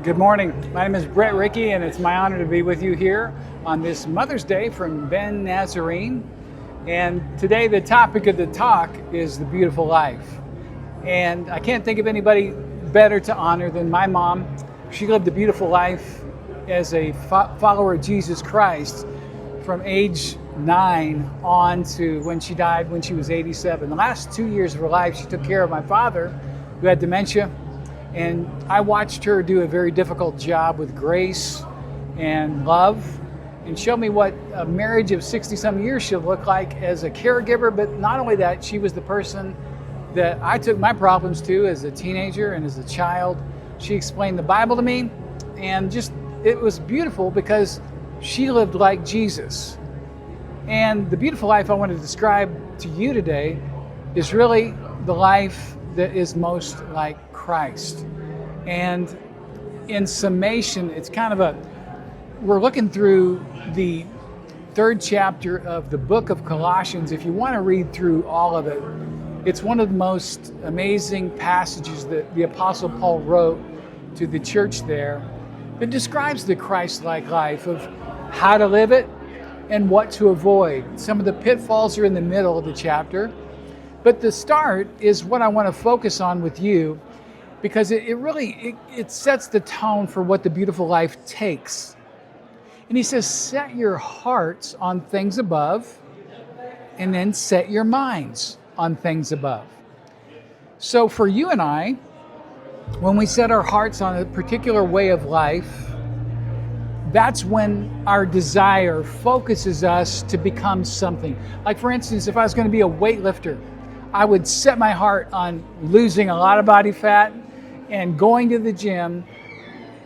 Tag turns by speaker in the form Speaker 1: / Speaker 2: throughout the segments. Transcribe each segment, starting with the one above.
Speaker 1: Good morning. My name is Brett Rickey, and it's my honor to be with you here on this Mother's Day from Ben Nazarene. And today the topic of the talk is the beautiful life. And I can't think of anybody better to honor than my mom. She lived a beautiful life as a follower of Jesus Christ from age 9 on to when she died when she was 87. The last 2 years of her life, she took care of my father, who had dementia. And I watched her do a very difficult job with grace and love and show me what a marriage of 60-some years should look like as a caregiver. But not only that, she was the person that I took my problems to as a teenager and as a child. She explained the Bible to me, and just it was beautiful because she lived like Jesus. And the beautiful life I want to describe to you today is really the life that is most like Christ. And in summation, it's kind of we're looking through the 3rd chapter of the book of Colossians. If you want to read through all of it, it's one of the most amazing passages that the Apostle Paul wrote to the church there that describes the Christ-like life of how to live it and what to avoid. Some of the pitfalls are in the middle of the chapter. But the start is what I want to focus on with you, because it really sets the tone for what the beautiful life takes. And he says, set your hearts on things above, and then set your minds on things above. So for you and I, when we set our hearts on a particular way of life, that's when our desire focuses us to become something. Like for instance, if I was going to be a weightlifter, I would set my heart on losing a lot of body fat and going to the gym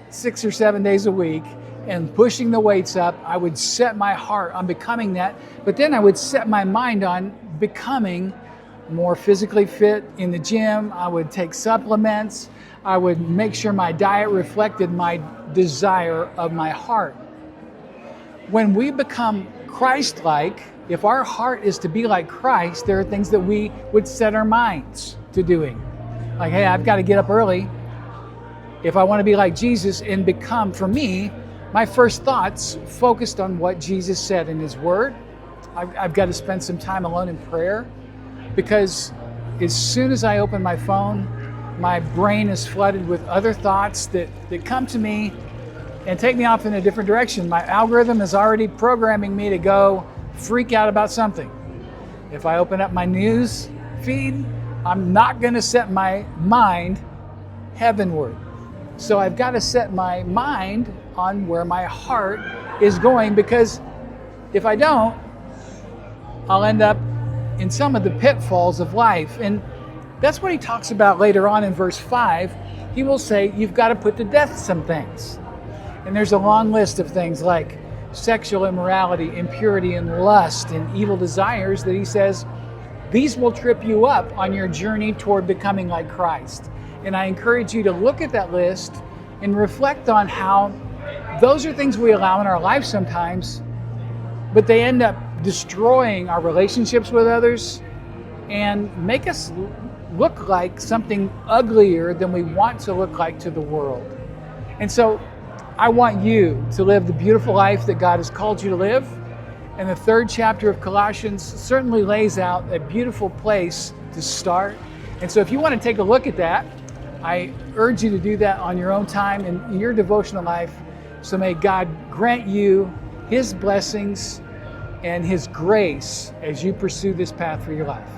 Speaker 1: 6 or 7 days a week and pushing the weights up. I would set my heart on becoming that, but then I would set my mind on becoming more physically fit in the gym. I would take supplements. I would make sure my diet reflected my desire of my heart. When we become Christ-like, if our heart is to be like Christ, there are things that we would set our minds to doing. Like, hey, I've got to get up early if I want to be like Jesus and become, for me, my first thoughts focused on what Jesus said in his word. I've got to spend some time alone in prayer, because as soon as I open my phone, my brain is flooded with other thoughts that come to me and take me off in a different direction. My algorithm is already programming me to go freak out about something. If I open up my news feed, I'm not going to set my mind heavenward. So I've got to set my mind on where my heart is going, because if I don't, I'll end up in some of the pitfalls of life. And that's what he talks about later on in verse 5. He will say, you've got to put to death some things. And there's a long list of things like sexual immorality, impurity, and lust, and evil desires that he says, these will trip you up on your journey toward becoming like Christ. And I encourage you to look at that list and reflect on how those are things we allow in our life sometimes, but they end up destroying our relationships with others and make us look like something uglier than we want to look like to the world. And so I want you to live the beautiful life that God has called you to live. And the 3rd chapter of Colossians certainly lays out a beautiful place to start. And so if you want to take a look at that, I urge you to do that on your own time in your devotional life. So may God grant you his blessings and his grace as you pursue this path for your life.